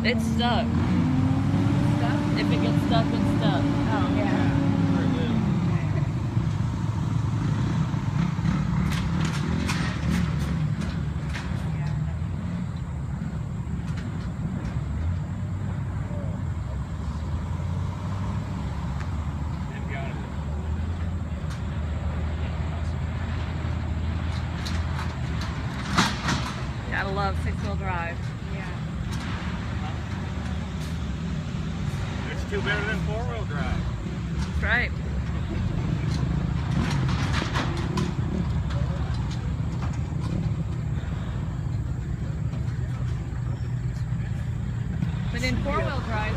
It's stuck. Stuff? If it gets stuck, it's stuck. Oh, yeah. Gotta love six-wheel drive. Yeah. It's still better than four-wheel drive. That's right. But in four-wheel drive,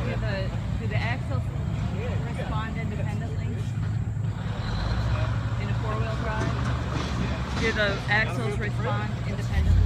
do the axles respond independently? In a four-wheel drive, do the axles respond independently?